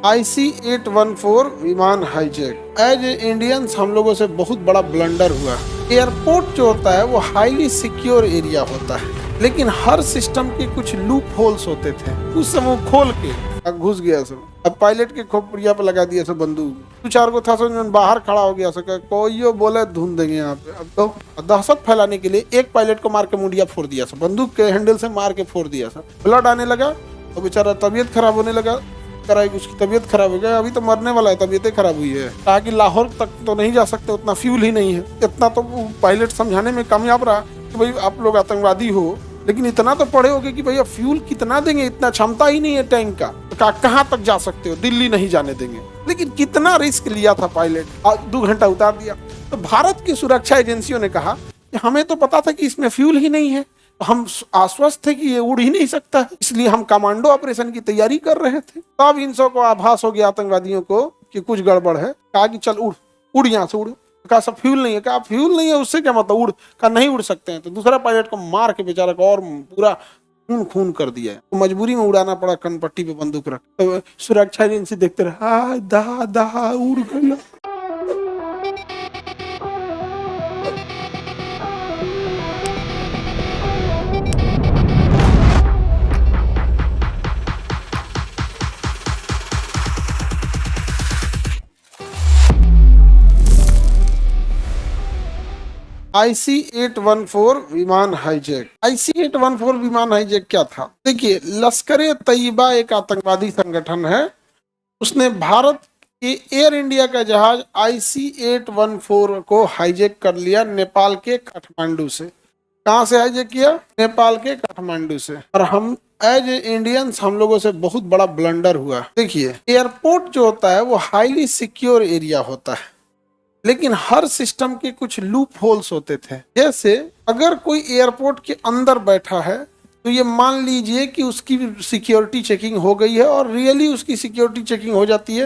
IC-814 विमान hijack. As a Indians हम लोगों से बहुत बड़ा ब्लंडर हुआ। एयरपोर्ट जो होता है वो हाईली सिक्योर एरिया होता है, लेकिन हर सिस्टम के कुछ लूप होल्स होते थे। उस समय वो खोल के अब घुस गया सब। अब पायलट के खोपड़िया पे लगा दिया सब बंदूक। दो चार को था समझ में बाहर खड़ा हो गया सका, कोई बोले धुन देंगे यहाँ पे। अब तो दहशत फैलाने के लिए एक पायलट को मार के मुंडिया फोड़ दिया सब, बंदूक के हैंडल से मार के फोड़ दिया सब। ब्लड आने लगा तो बेचारा तबीयत खराब होने लगा। कराई उसकी तबीयत खराब हो गया, अभी तो मरने वाला है, तबीयतें खराब हुई है। कहा कि लाहौर तक तो नहीं जा सकते, उतना फ्यूल ही नहीं है। इतना तो पायलट समझाने में कामयाब रहा कि भाई आप लोग आतंकवादी हो, लेकिन इतना तो पढ़े होगे कि भैया फ्यूल कितना देंगे, इतना क्षमता ही नहीं है टैंक का, तो कहाँ तक जा सकते हो, दिल्ली नहीं जाने देंगे। लेकिन कितना रिस्क लिया था पायलट, 2 घंटा उतार दिया। तो भारत की सुरक्षा एजेंसियों ने कहा कि हमें तो पता था कि इसमें फ्यूल ही नहीं है, हम आश्वस्त थे कि ये उड़ ही नहीं सकता है, इसलिए हम कमांडो ऑपरेशन की तैयारी कर रहे थे। तब इन सब को आभास हो गया आतंकवादियों को कि कुछ गड़बड़ है। कहा कि चल उड़ उड़ यहाँ से उड़। कहा सब फ्यूल नहीं है। कहा फ्यूल नहीं है उससे क्या मतलब, उड़। कहा नहीं उड़ सकते हैं। तो दूसरा पायलट को मार के बेचारा को और पूरा खून खून कर दिया है। तो मजबूरी में उड़ाना पड़ा, कनपट्टी पे बंदूक रख। तो सुरक्षा एजेंसी देखते रहे, दहा दहा उड़ गया। IC-814 विमान हाईजैक। IC-814 विमान हाईजैक क्या था? देखिए, लश्कर तैयबा एक आतंकवादी संगठन है। उसने भारत के एयर इंडिया का जहाज IC-814 को हाईजैक कर लिया नेपाल के काठमांडू से। कहाँ से हाईजैक किया? नेपाल के काठमांडू से। और हम एज ए इंडियंस हम लोगों से बहुत बड़ा ब्लंडर हुआ। देखिए, एयरपोर्ट जो होता है वो हाईली सिक्योर एरिया होता है, लेकिन हर सिस्टम के कुछ लूप होल्स होते थे। जैसे अगर कोई एयरपोर्ट के अंदर बैठा है तो ये मान लीजिए कि उसकी सिक्योरिटी चेकिंग हो गई है और रियली उसकी सिक्योरिटी चेकिंग हो जाती है,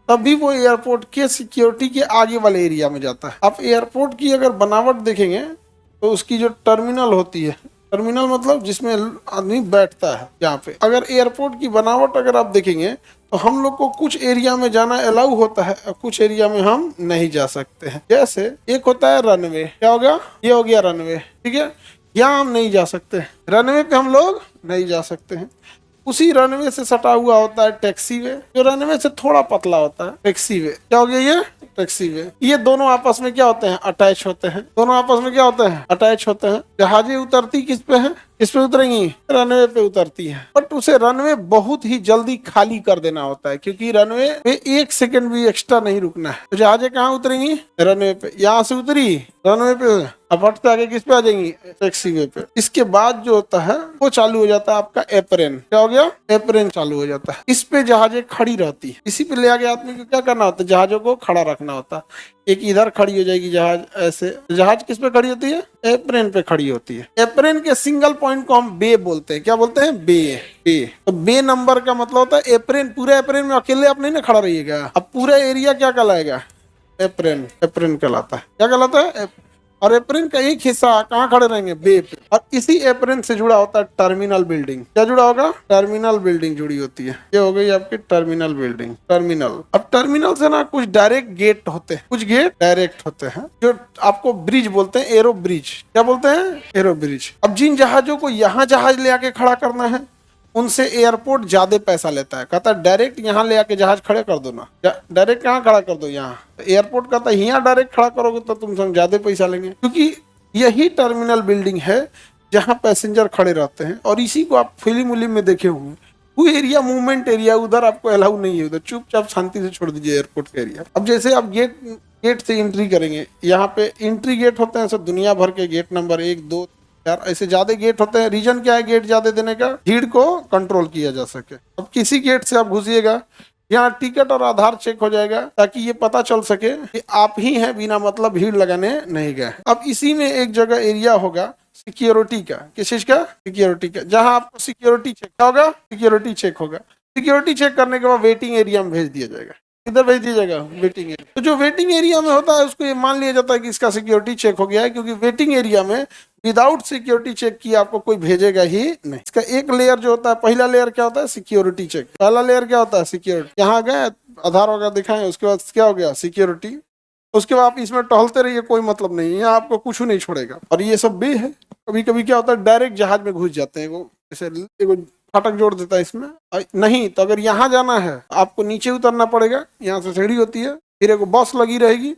तभी वो एयरपोर्ट के सिक्योरिटी के आगे वाले एरिया में जाता है। आप एयरपोर्ट की अगर बनावट देखेंगे तो उसकी जो टर्मिनल होती है, टर्मिनल मतलब जिसमें आदमी बैठता है, यहाँ पे अगर एयरपोर्ट की बनावट अगर आप देखेंगे तो हम लोग को कुछ एरिया में जाना अलाउ होता है और कुछ एरिया में हम नहीं जा सकते हैं। जैसे एक होता है रनवे, क्या होगा, ये हो गया रनवे, ठीक है, यहाँ हम नहीं जा सकते, रनवे पे हम लोग नहीं जा सकते हैं। उसी रनवे से सटा हुआ होता है टैक्सी वे, जो रनवे से थोड़ा पतला होता है, टैक्सी वे। क्या हो गया ये? टैक्सी वे। ये दोनों आपस में क्या होते हैं? अटैच होते हैं। दोनों आपस में क्या होते हैं? अटैच होते हैं। जहाजें उतरती किस पे है? किस पे उतरेंगी? रनवे पे उतरती है। बट उसे रनवे बहुत ही जल्दी खाली कर देना होता है, क्योंकि रनवे पे 1 सेकंड भी एक्स्ट्रा नहीं रुकना है। तो जहाजें कहाँ उतरेंगी? रनवे पे। यहाँ से उतरी रनवे पे, अब हट आगे किस पे आ जाएंगी? टैक्सी वे पे। इसके बाद जो होता है वो चालू हो जाता है आपका एप्रेन। क्या हो गया? एप्रेन चालू हो जाता है। इस पे जहाजें खड़ी रहती है। इसी पे ले आके आदमी को क्या करना होता है? जहाजों को खड़ा रखना होता है। एक इधर खड़ी हो जाएगी जहाज, ऐसे। जहाज किस पे खड़ी होती है? एप्रेन पे खड़ी होती है। एप्रेन के सिंगल पॉइंट को हम बे बोलते हैं। क्या बोलते हैं? बे। बे। तो बे नंबर का मतलब होता है एप्रेन। पूरे एप्रेन में अकेले आप नहीं ना खड़ा रहिएगा, अब पूरा एरिया क्या कहलाएगा? एप्रेन। एप्रेन कहलाता है। क्या कहलाता है? और एप्रेन का एक हिस्सा कहाँ खड़े रहेंगे? बे पे। और इसी एप्रेन से जुड़ा होता है टर्मिनल बिल्डिंग। क्या जुड़ा होगा? टर्मिनल बिल्डिंग जुड़ी होती है। ये हो गई आपकी टर्मिनल बिल्डिंग, टर्मिनल। अब टर्मिनल से ना कुछ डायरेक्ट गेट होते हैं, कुछ गेट डायरेक्ट होते हैं, जो आपको ब्रिज बोलते हैं, एरो ब्रिज। क्या बोलते हैं? Arrow bridge. अब जिन जहाजों को यहाँ जहाज ले आके खड़ा करना है उनसे एयरपोर्ट ज्यादा पैसा लेता है। कहता है डायरेक्ट यहाँ ले आके जहाज खड़े कर दो ना, डायरेक्ट कहाँ खड़ा कर दो? यहाँ। एयरपोर्ट कहता है यहाँ डायरेक्ट खड़ा करोगे तो तुम ज्यादा पैसा लेंगे, क्योंकि यही टर्मिनल बिल्डिंग है जहाँ पैसेंजर खड़े रहते हैं। और इसी को आप फिल्म उलिम में देखे होंगे। वो एरिया मूवमेंट एरिया, उधर आपको अलाउ नहीं है, उधर चुपचाप शांति से छोड़ दीजिए एयरपोर्ट का एरिया। अब जैसे आप गेट से एंट्री करेंगे, यहाँ पे एंट्री गेट होते हैं सब दुनिया भर के, गेट नंबर 1, 2, 4 ऐसे ज्यादा गेट होते हैं। रीजन क्या है गेट ज्यादा देने का? भीड़ को कंट्रोल किया जा सके। अब किसी गेट से आप घुसिएगा, यहाँ टिकट और आधार चेक हो जाएगा, ताकि ये पता चल सके कि आप ही हैं, बिना मतलब भीड़ लगाने नहीं गए। अब इसी में एक जगह एरिया होगा सिक्योरिटी का। किस चीज का? सिक्योरिटी का। जहां आपको सिक्योरिटी चेक होगा, सिक्योरिटी चेक होगा। सिक्योरिटी चेक करने के बाद वेटिंग एरिया में भेज दिया जाएगा। इधर भेज दिया जाएगा वेटिंग एरिया। तो जो वेटिंग एरिया में होता है उसको ये मान लिया जाता है कि इसका सिक्योरिटी चेक हो गया है, क्योंकि वेटिंग एरिया में विदाउट सिक्योरिटी चेक किए आपको कोई भेजेगा ही नहीं। इसका एक लेयर जो होता है, पहला लेयर क्या होता है, सिक्योरिटी चेक। पहला लेयर क्या होता है, सिक्योरिटी। यहाँ गए, आधार वगैरह दिखाएं, उसके बाद क्या हो गया, सिक्योरिटी। उसके बाद आप इसमें टहलते रहिए, कोई मतलब नहीं, यहाँ आपको कुछ नहीं छोड़ेगा। और ये सब भी है। कभी कभी क्या होता है, डायरेक्ट जहाज में घुस जाते हैं, वो जैसे फाटक जोड़ देता है इसमें। नहीं तो अगर यहाँ जाना है आपको नीचे उतरना पड़ेगा, यहाँ से सीढ़ी होती है, फिर एक बस लगी रहेगी,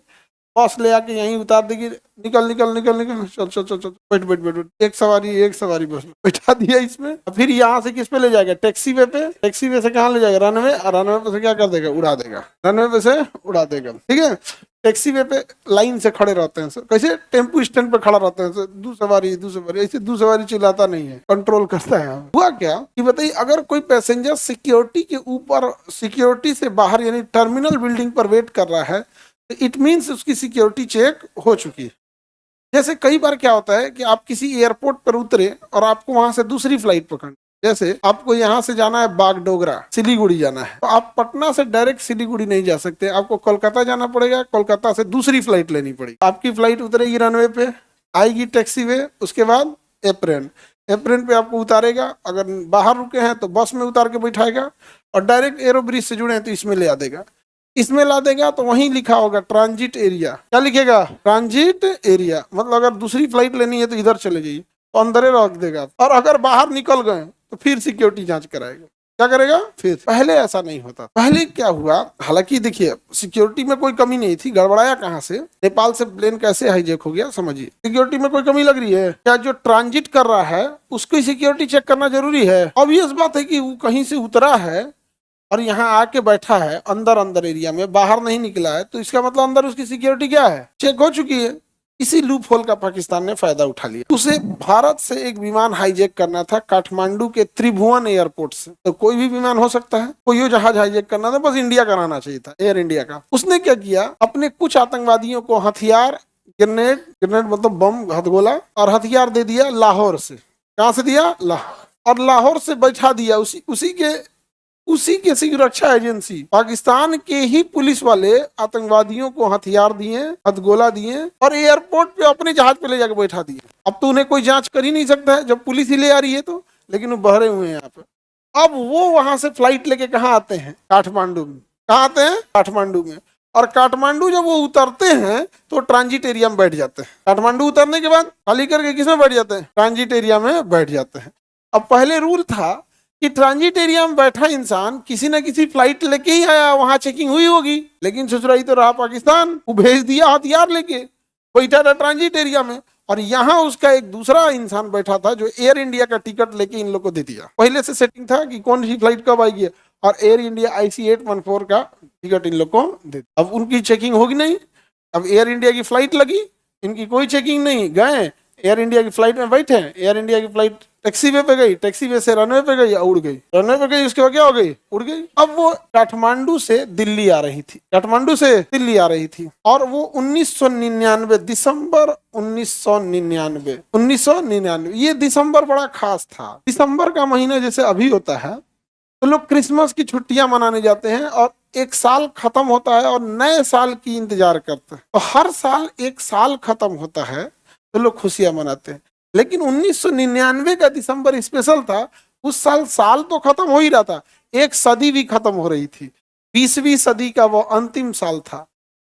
बस ले आके यहीं उतार देगी, निकल निकल निकल निकल, चल चल चल चल, बैठ बैठ बैठ बैठ। एक सवारी बस बैठा दिया इसमें। फिर यहाँ से किस पे ले जाएगा, टैक्सी वे पे। टैक्सी वे से कहाँ ले जाएगा, रनवे। और रनवे पे से क्या कर देगा, उड़ा देगा। रनवे पे से उड़ा देगा, ठीक है। टैक्सी वे पे लाइन से खड़े रहते हैं सर, कैसे टेम्पो स्टैंड पे खड़ा रहते हैं सर, दो सवारी ऐसे दो सवारी चिल्लाता नहीं है, कंट्रोल करता है। हुआ क्या कि बताइए, अगर कोई पैसेंजर सिक्योरिटी के ऊपर, सिक्योरिटी से बाहर यानी टर्मिनल बिल्डिंग पर वेट कर रहा है, इट मीन्स उसकी सिक्योरिटी चेक हो चुकी है। जैसे कई बार क्या होता है कि आप किसी एयरपोर्ट पर उतरे और आपको वहां से दूसरी फ्लाइट पकड़नी, जैसे आपको यहाँ से जाना है बागडोगरा, सिलीगुड़ी जाना है, तो आप पटना से डायरेक्ट सिलीगुड़ी नहीं जा सकते, आपको कोलकाता जाना पड़ेगा, कोलकाता से दूसरी फ्लाइट लेनी पड़ेगी। आपकी फ्लाइट उतरेगी रनवे पे, आएगी टैक्सी वे, उसके बाद एप्रेन पे आपको उतारेगा। अगर बाहर रुके हैं तो बस में उतार के बैठाएगा, और डायरेक्ट एरो ब्रिज से जुड़े हैं तो इसमें ले आ देगा। इसमें ला देगा तो वहीं लिखा होगा ट्रांजिट एरिया। क्या लिखेगा, ट्रांजिट एरिया। मतलब अगर दूसरी फ्लाइट लेनी है तो इधर चले जाइए, तो अंदर रख देगा। और अगर बाहर निकल गए तो फिर सिक्योरिटी जांच कराएगा। क्या करेगा फिर, पहले ऐसा नहीं होता। पहले क्या हुआ, हालांकि देखिए सिक्योरिटी में कोई कमी नहीं थी, गड़बड़ाया कहाँ से, नेपाल से प्लेन कैसे हाईजैक हो गया, समझिए। सिक्योरिटी में कोई कमी लग रही है क्या, जो ट्रांजिट कर रहा है उसकी सिक्योरिटी चेक करना जरूरी है। ऑब्वियस बात है कि वो कहीं से उतरा है और यहाँ आके बैठा है अंदर एरिया में, बाहर नहीं निकला है, तो इसका मतलब अंदर उसकी सिक्योरिटी क्या है, चेक हो चुकी है। इसी लूप होल का पाकिस्तान ने फायदा उठा लिया। उसे भारत से एक विमान हाईजैक करना था काठमांडू के त्रिभुवन एयरपोर्ट से। तो कोई भी विमान हो सकता है, कोई जहाज हाईजैक करना था, बस इंडिया कराना चाहिए था, एयर इंडिया का। उसने क्या किया, अपने कुछ आतंकवादियों को हथियार, ग्रेनेड मतलब बम, हथगोला और हथियार दे दिया लाहौर से। कहाँ से दिया, लाहौर। और लाहौर से बैठा दिया उसी के सुरक्षा एजेंसी, पाकिस्तान के ही पुलिस वाले आतंकवादियों को हथियार दिए, हथगोला दिए, और एयरपोर्ट पे अपने जहाज पे ले जाकर बैठा दिए। अब तो उन्हें कोई जांच कर ही नहीं सकता है जब पुलिस ही ले आ रही है, तो लेकिन वो बहरे हुए हैं यहाँ पे। अब वो वहां से फ्लाइट लेके कहाँ आते हैं, काठमांडू में। कहाँ आते हैं, काठमांडू में। और काठमांडू जब वो उतरते हैं तो ट्रांजिट एरिया में बैठ जाते हैं। काठमांडू उतरने के बाद खाली करके किसमें बैठ जाते हैं, ट्रांजिट एरिया में बैठ जाते हैं। अब पहले रूल था कि ट्रांजिट एरिया में बैठा इंसान किसी न किसी फ्लाइट लेके ही आया, वहां चेकिंग हुई होगी, लेकिन ससुराई तो रहा पाकिस्तान, वो भेज दिया हथियार लेके, बैठा था ट्रांजिट एरिया में। और यहाँ उसका एक दूसरा इंसान बैठा था जो एयर इंडिया का टिकट लेके इन लोग को दे दिया। पहले से सेटिंग था कि कौन सी फ्लाइट कब आएगी, और एयर इंडिया IC 814 का टिकट इन लोग को दे दिया। अब उनकी चेकिंग होगी नहीं, अब एयर इंडिया की फ्लाइट लगी, इनकी कोई चेकिंग नहीं, गए एयर इंडिया की फ्लाइट में बैठे। एयर इंडिया की फ्लाइट टैक्सी वे पे गई, टैक्सी वे से रनवे पे गई, उड़ गई, रनवे पे गई, उसके बाद क्या हो गई, उड़ गई। अब वो काठमांडू से दिल्ली आ रही थी, काठमांडू से दिल्ली आ रही थी, और वो 1999 दिसंबर 1999, ये दिसंबर बड़ा खास था। दिसंबर का महीना जैसे अभी होता है तो लोग क्रिसमस की छुट्टियां मनाने जाते हैं, और एक साल खत्म होता है और नए साल की इंतजार करते हैं। तो हर साल एक साल खत्म होता है तो लोग खुशियां मनाते हैं। लेकिन 1999 का दिसंबर स्पेशल था। उस साल तो खत्म हो ही रहा था, एक सदी भी खत्म हो रही थी। 20वीं सदी का वो अंतिम साल था।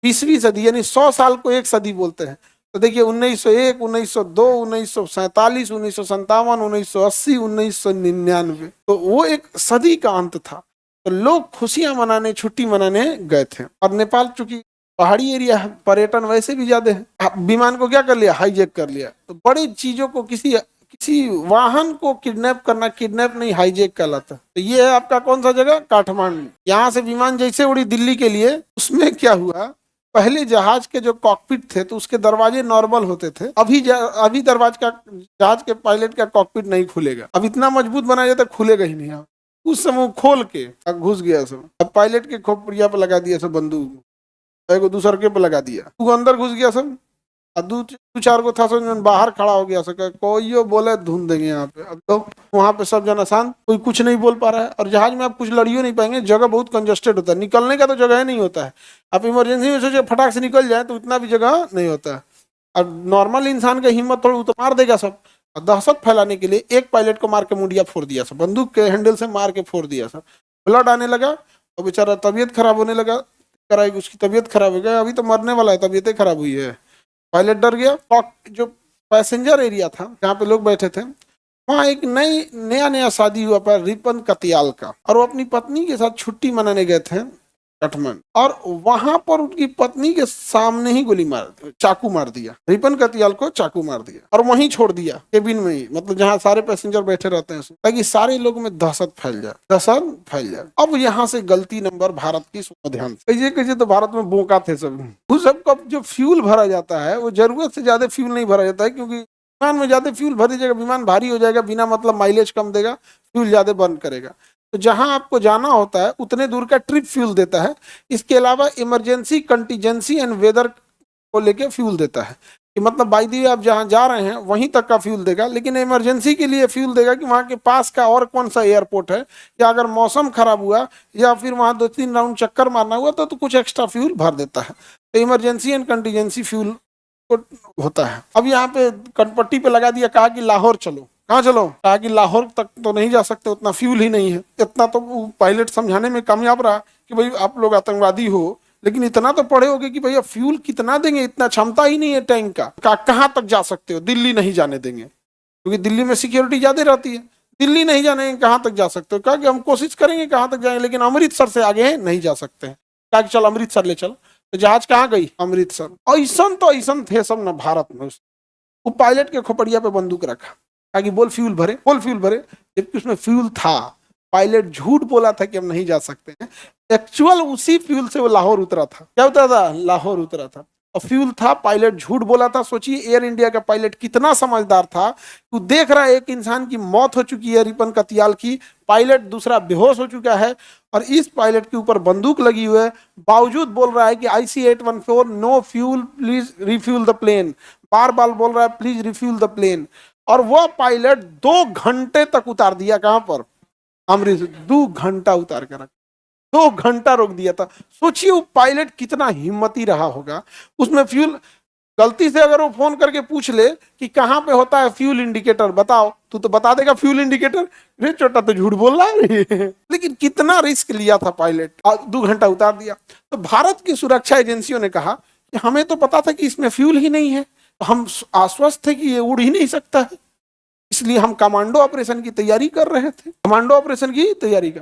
20वीं सदी यानी 100 साल को एक सदी बोलते हैं। तो देखिए 1901, 1902, 1947, 1957, 1980, 1999, तो वो एक सदी का अंत था। तो लोग खुशियां मनाने, छुट्टी मनाने गए थे। और नेपाल चूंकि पहाड़ी एरिया है, पर्यटन वैसे भी ज्यादा है, विमान को क्या कर लिया, हाईजैक कर लिया। तो बड़ी चीजों को, किसी वाहन को किडनैप करना, किडनैप नहीं हाईजैक कहलाता। तो ये है आपका कौन सा जगह, काठमांडू। यहाँ से विमान जैसे उड़ी दिल्ली के लिए, उसमें क्या हुआ, पहले जहाज के जो कॉकपिट थे तो उसके दरवाजे नॉर्मल होते थे। अभी जहाज के पायलट का कॉकपिट नहीं खुलेगा, अब इतना मजबूत बनाया जाता, खुलेगा ही नहीं। उस समय खोल के घुस गया सब, अब पायलट के खोपड़िया पे लगा दिया सब बंदूक, एक दूसरे के पे लगा दिया, तू अंदर घुस गया सब, और दो चार को था सब बाहर खड़ा हो गया, सब कोई बोले धुन देंगे यहाँ पे। अब तो वहां पे सब जन शांत, कोई कुछ नहीं बोल पा रहा है। और जहाज में आप कुछ लड़ियो नहीं पाएंगे, जगह बहुत कंजस्टेड होता है, निकलने का तो जगह नहीं होता है। आप इमरजेंसी में सोचे फटाक से निकल जाए तो इतना भी जगह नहीं होता है। अब नॉर्मल इंसान का हिम्मत थोड़ी तो मार देगा सब। और दहशत फैलाने के लिए एक पायलट को मार के मुंडिया फोड़ दिया सब, बंदूक के हैंडल से मार के फोड़ दिया सब। ब्लड आने लगा और बेचारा तबीयत खराब होने लगा, कराई उसकी तबीयत खराब हो गया, अभी तो मरने वाला है, तबीयत खराब हुई है। पायलट डर गया। जो पैसेंजर एरिया था जहाँ पे लोग बैठे थे, वहाँ एक नया नया शादी हुआ पर रिपन कतियाल का, और वो अपनी पत्नी के साथ छुट्टी मनाने गए थे काठमांडू, और वहां पर उनकी पत्नी के सामने ही चाकू मार दिया, रिपन कतियाल को चाकू मार दिया और वहीं छोड़ दिया केबिन में ही, मतलब जहाँ सारे पैसेंजर बैठे रहते हैं, ताकि सारे लोगों में दहशत फैल जाए। अब यहाँ से गलती नंबर भारत की, सुनो ध्यान से। कैसे तो भारत में बोका थे सब, उस सबका जो फ्यूल भरा जाता है वो जरूरत से ज्यादा फ्यूल नहीं भरा जाता है, क्योंकि विमान में ज्यादा फ्यूल भरी जाएगा, विमान भारी हो जाएगा, बिना मतलब माइलेज कम देगा, फ्यूल ज्यादा बर्न करेगा। तो जहां आपको जाना होता है उतने दूर का ट्रिप फ्यूल देता है। इसके अलावा इमरजेंसी, कंटीजेंसी एंड वेदर को लेके फ्यूल देता है, कि मतलब बाय द वे आप जहां जा रहे हैं वहीं तक का फ्यूल देगा, लेकिन इमरजेंसी के लिए फ्यूल देगा कि वहां के पास का और कौन सा एयरपोर्ट है, या अगर मौसम खराब हुआ या फिर वहां 2-3 राउंड चक्कर मारना हुआ तो कुछ एक्स्ट्रा फ्यूल भर देता है। तो इमरजेंसी एंड कंटीजेंसी फ्यूल होता है। अब यहाँ पे कनपट्टी पे लगा दिया, कहा कि लाहौर चलो। कहाँ चलो? कहा कि लाहौर तक तो नहीं जा सकते, उतना फ्यूल ही नहीं है। इतना तो पायलट समझाने में कामयाब रहा कि भाई आप लोग आतंकवादी हो, लेकिन इतना तो पढ़े होगे कि भैया फ्यूल कितना देंगे, इतना क्षमता ही नहीं है टैंक का। कहाँ तक जा सकते हो? दिल्ली नहीं जाने देंगे, क्योंकि दिल्ली में सिक्योरिटी ज्यादा रहती है। दिल्ली नहीं जाने, कहाँ तक जा सकते हो? कहा कि हम कोशिश करेंगे कहाँ तक जाएंगे, लेकिन अमृतसर से आगे नहीं जा सकते हैं। कहा कि चल अमृतसर ले चल। तो जहाज कहाँ गई? अमृतसर। ऐसन तो ऐसन थे सब न भारत में। वो पायलट के खोपड़िया पे बंदूक रखा, ताकि बोल फ्यूल भरे, जबकि उसमें फ्यूल था। पायलट झूठ बोला था कि हम नहीं जा सकते हैं, एक्चुअल उसी फ्यूल से वो लाहौर उतरा था। क्या उतरा था? लाहौर उतरा था, और फ्यूल था। पायलट झूठ बोला था। सोचिए एयर इंडिया का पायलट कितना समझदार था। तू देख रहा है एक इंसान की मौत हो चुकी है, रिपन कतियाल की, पायलट दूसरा बेहोश हो चुका है, और इस पायलट के ऊपर बंदूक लगी हुई है, बावजूद बोल रहा है कि IC-814 no fuel, please refuel the plane. बार बार बोल रहा है प्लीज रिफ्यूल द प्लेन। और वो पायलट 2 घंटे तक उतार दिया। कहां पर? अमृतसर। 2 घंटा उतार कर रखा, 2 घंटा रोक दिया था। सोचिए वो पायलट कितना हिम्मती रहा होगा। उसमें फ्यूल, गलती से अगर वो फोन करके पूछ ले कि कहां पे होता है फ्यूल इंडिकेटर, बताओ, तू तो बता देगा फ्यूल इंडिकेटर। रे छोटा तो झूठ बोल रहा है। लेकिन कितना रिस्क लिया था पायलट, 2 घंटा उतार दिया। तो भारत की सुरक्षा एजेंसियों ने कहा कि हमें तो पता था कि इसमें फ्यूल ही नहीं है, तो हम आश्वस्त थे कि ये उड़ ही नहीं सकता है, इसलिए हम कमांडो ऑपरेशन की तैयारी कर रहे थे। कमांडो ऑपरेशन की तैयारी का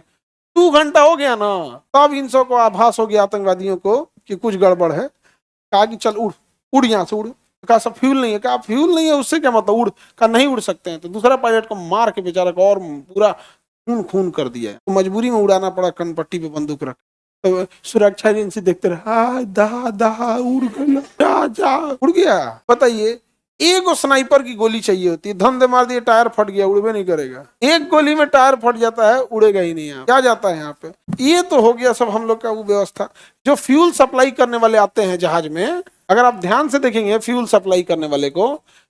2 घंटा हो गया ना, तब इन सब को आभास हो गया आतंकवादियों को कि कुछ गड़बड़ है। कहा कि चल उड़, उड़ यहाँ से उड़। कहा सब फ्यूल नहीं है। कहा फ्यूल नहीं है उससे क्या मतलब, उड़। कहा नहीं उड़ सकते हैं। तो दूसरा पायलट को मार के बेचारा को और पूरा खून खून कर दिया है। तो मजबूरी में उड़ाना पड़ा, कनपट्टी पे बंदूक रख। तो सुरक्षा एजेंसी देखते रहे, दा उड़ गया, जा जा उड़ गया। बताइए, एक स्नाइपर की गोली चाहिए होती है, धन दे मार दिए, टायर फट गया, उड़वे नहीं करेगा। एक गोली में टायर फट जाता है, उड़ेगा ही नहीं। क्या जाता है यहाँ पे? ये तो हो गया सब हम लोग का वो व्यवस्था। जो फ्यूल सप्लाई करने वाले आते हैं जहाज में, अगर आप ध्यान से देखेंगे फ्यूल सप्लाई करने वाले को,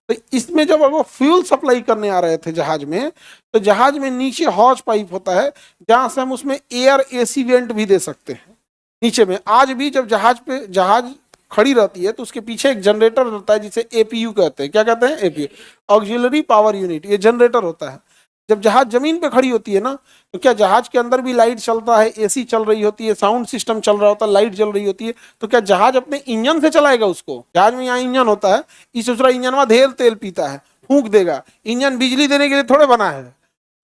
तो इसमें जब वो फ्यूल सप्लाई करने आ रहे थे जहाज में, तो जहाज में नीचे हॉज पाइप होता है, जहां से हम उसमें एयर AC वेंट भी दे सकते हैं नीचे में। आज भी जब जहाज खड़ी रहती है तो उसके पीछे एक जनरेटर रहता है, जिसे APU कहते हैं। क्या कहते हैं? APU, auxiliary power unit. ये जनरेटर होता है। जब जहाज जमीन पे खड़ी होती है ना, तो क्या जहाज के अंदर भी लाइट चलता है, AC चल रही होती है, साउंड सिस्टम चल रहा होता है, लाइट जल रही होती है, तो क्या जहाज अपने इंजन से चलाएगा उसको? जहाज में यहाँ इंजन होता है, इस दूसरा इंजन में ढेर तेल पीता है, फूंक देगा। इंजन बिजली देने के लिए थोड़े बना है।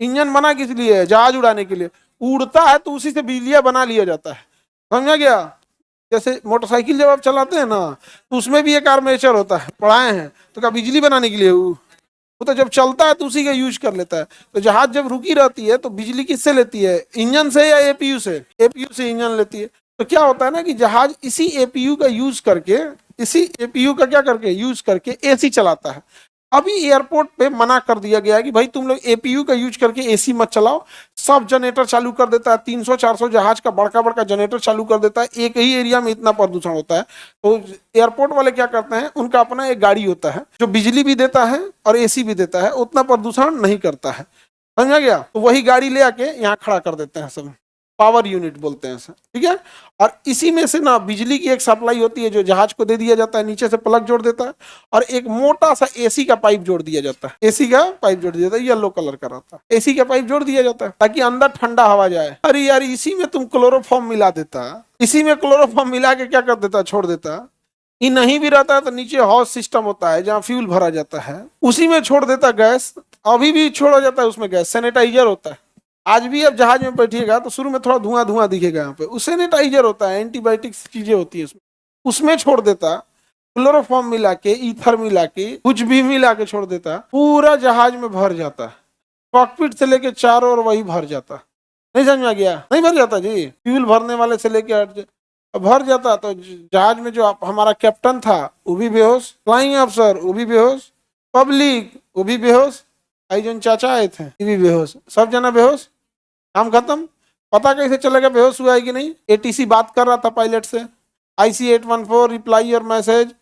इंजन बना किस लिए है? जहाज उड़ाने के लिए। उड़ता है तो उसी से बिजलियां बना लिया जाता है। समझा गया? जैसे मोटरसाइकिल जब आप चलाते हैं ना, तो उसमें भी एक आर्मेचर होता है, पढ़ाए हैं। तो क्या बिजली बनाने के लिए वो तो जब चलता है तो उसी का यूज कर लेता है। तो जहाज जब रुकी रहती है तो बिजली किससे लेती है? इंजन से या APU से? APU से इंजन लेती है। तो क्या होता है ना कि जहाज इसी APU का यूज करके, इसी APU का क्या करके यूज करके AC चलाता है। अभी एयरपोर्ट पे मना कर दिया गया है कि भाई तुम लोग APU का यूज करके AC मत चलाओ। सब जनरेटर चालू कर देता है, 300-400 जहाज का बड़का बड़का जनरेटर चालू कर देता है। एक ही एरिया में इतना प्रदूषण होता है। तो एयरपोर्ट वाले क्या करते हैं, उनका अपना एक गाड़ी होता है जो बिजली भी देता है और AC भी देता है, उतना प्रदूषण नहीं करता है। समझा गया? तो वही गाड़ी ले आके यहाँ खड़ा कर देते हैं सब। पावर यूनिट बोलते हैं इसे, ठीक है। और इसी में से ना बिजली की एक सप्लाई होती है जो जहाज को दे दिया जाता है, नीचे से प्लग जोड़ देता है, और एक मोटा सा एसी का पाइप जोड़ दिया जाता है, एसी का पाइप जोड़ दिया जाता है, येलो कलर का रहता है, एसी का पाइप जोड़ दिया जाता है ताकि अंदर ठंडा हवा जाए। अरे यार इसी में तुम क्लोरोफॉर्म मिला देता, इसी में क्लोरोफॉर्म मिला के क्या कर देता, छोड़ देता। ये नहीं भी रहता है तो नीचे हॉट सिस्टम होता है जहाँ फ्यूल भरा जाता है, उसी में छोड़ देता गैस, अभी भी छोड़ा जाता है उसमें गैस, सैनिटाइजर होता है। आज भी अब जहाज में बैठिएगा तो शुरू में थोड़ा धुआं धुआं दिखेगा, यहाँ पे उस सैनिटाइजर होता है, एंटीबायोटिक्स चीजें होती है उसमें, उसमें छोड़ देता, क्लोरोफॉर्म मिला के, ईथर मिला के, कुछ भी मिला के छोड़ देता, पूरा जहाज में भर जाता, कॉकपिट से लेके चारों ओर वही भर जाता। नहीं समझ में आ गया? नहीं भर जाता जी, फ्यूल भरने वाले से लेके भर जाता। तो जहाज में जो हमारा कैप्टन था वो भी बेहोश, फ्लाइंग अफसर वो भी बेहोश, पब्लिक वो भी बेहोश, आई जो चाचा आए थे ये भी बेहोश, सब जना बेहोश, काम खत्म। पता कैसे चलेगा बेहोश हुआ है कि नहीं? एटीसी बात कर रहा था पायलट से, IC-814 रिप्लाई योर मैसेज,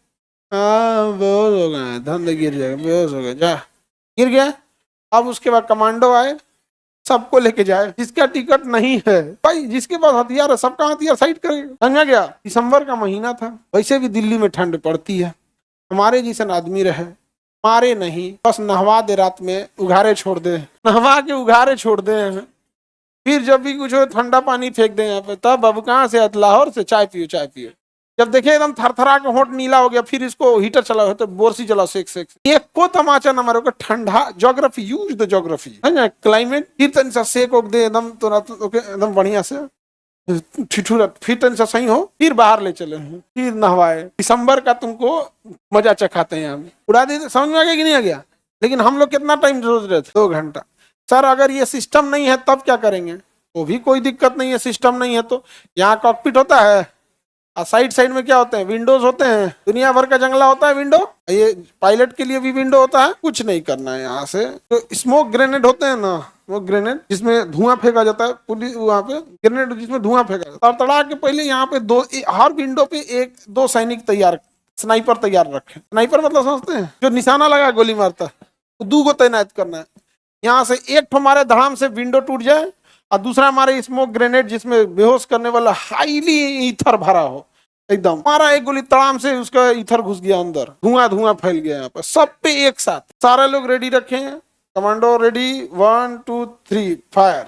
बेहोश हो गए, धंधे गिर जाएगा, बेहोश हो गए, जा गिर गया। अब उसके बाद कमांडो आए, सबको लेके जाए, जिसका टिकट नहीं है भाई, जिसके पास हथियार है सबका हथियार साइड करेगा। समझा गया? दिसंबर का महीना था, वैसे भी दिल्ली में ठंड पड़ती है, हमारे जैसे आदमी रहे, मारे नहीं, बस नहवा दे, रात में उघारे छोड़ दे, नहवा के उघारे छोड़ दे, फिर जब भी कुछ हो ठंडा पानी फेंक दे यहाँ पे, तब अब कहाँ से? लाहौर से चाय पियो, चाय पियो। जब देखे एकदम थरथरा के होंठ नीला हो गया, फिर इसको हीटर चलाओ, तो बोरसी चलाओ, सेक सेक, एक को तमाचा न मारो, ठंडा ज्योग्राफी, यूज द ज्योग्राफी, है ना, क्लाइमेट, फिर तन सा सेक ओक दे एकदम, तो एकदम बढ़िया से ठिठुरा, फिर तन सा सही हो, फिर बाहर ले चले हैं, फिर नहवाए। दिसंबर का तुमको मजा चखाते हैं हम, उड़ा दे। समझ में आ गया कि नहीं आ गया? लेकिन हम लोग कितना टाइम रोज रहे थे? 2 घंटा। सर अगर ये सिस्टम नहीं है तब क्या करेंगे? तो भी कोई दिक्कत नहीं है, सिस्टम नहीं है तो यहाँ कॉकपिट होता है, और साइड साइड में क्या होते हैं? विंडोज होते हैं, दुनिया भर का जंगला होता है विंडो, ये पायलट के लिए भी विंडो होता है। कुछ नहीं करना है यहाँ से, तो स्मोक ग्रेनेड होते हैं ना, स्मोक ग्रेनेड जिसमें धुआं फेंका जाता है, पुलिस वहाँ पे ग्रेनेड जिसमें धुआं फेंका जाता है, तड़तड़ा के पहले यहाँ पे हर विंडो पे 1-2 सैनिक तैयार, स्नाइपर तैयार रखे। स्नाइपर मतलब समझते हैं? जो निशाना लगा गोली मारता है, 2 को तैनात करना है। यहाँ से एक हमारे धड़ाम से विंडो टूट जाए, और दूसरा हमारे स्मोक ग्रेनेड जिसमें बेहोश करने वाला हाईली ईथर भरा हो, एकदम हमारा एक गोली तड़ाम से उसका ईथर घुस गया अंदर, धुआं धुआं फैल गया यहाँ पर, सब पे एक साथ। सारे लोग रेडी रखे हैं, कमांडो रेडी, 1 2 3 फायर।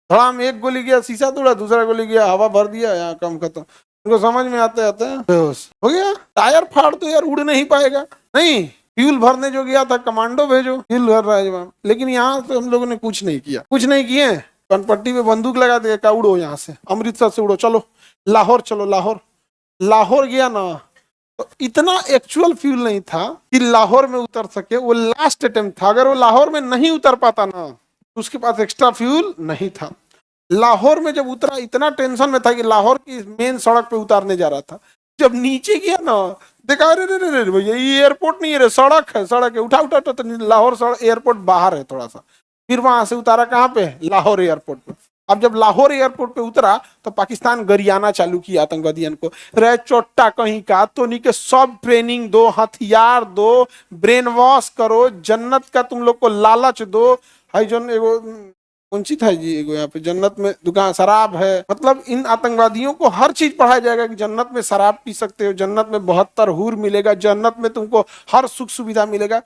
धड़ाम एक गोली गया, शीशा तोड़ा, दूसरा गोली गया, हवा भर दिया, यहाँ काम खत्म। उनको समझ में आते आते बेहोश हो गया। टायर फाड़ तो यार उड़ नहीं पाएगा, नहीं, फ्यूल भरने जो गया था कमांडो भेजो, फ्यूल भर रहा है जवाब। लेकिन यहाँ तो हम लोगों ने कुछ नहीं किया, कुछ नहीं किए, पनपट्टी पे बंदूक लगा दिया, का उड़ो यहाँ से, अमृतसर से उड़ो, चलो लाहौर चलो, लाहौर। लाहौर गया ना तो इतना एक्चुअल फ्यूल नहीं था कि लाहौर में उतर सके, वो लास्ट अटेम्प्ट था। अगर वो लाहौर में नहीं उतर पाता ना तो उसके पास एक्स्ट्रा फ्यूल नहीं था। लाहौर में जब उतरा इतना टेंशन में था कि लाहौर की मेन सड़क पे उतारने जा रहा था, जब नीचे गया ना देखा, अरे रे भैया ये एयरपोर्ट नहीं है रे, सड़क है, सड़क है, उठा उठा, तो लाहौर सड़क, एयरपोर्ट बाहर है थोड़ा सा। फिर वहां से उतारा कहाँ पे? लाहौर एयरपोर्ट पे। अब जब लाहौर एयरपोर्ट पे उतरा तो पाकिस्तान गरियाना चालू किया आतंकवादियों को, रे चोट्टा कहीं का, तो नहीं के सब ट्रेनिंग दो, हथियार दो, ब्रेन वॉश करो, जन्नत का तुम लोग को लालच दो। हाई जोन एगो कौन सी था जी, एगो यहाँ पे जन्नत में दुकान शराब है, मतलब इन आतंकवादियों को हर चीज पढ़ाया जाएगा कि जन्नत में शराब पी सकते हो, जन्नत में 72 हूर मिलेगा, जन्नत में तुमको हर सुख सुविधा मिलेगा।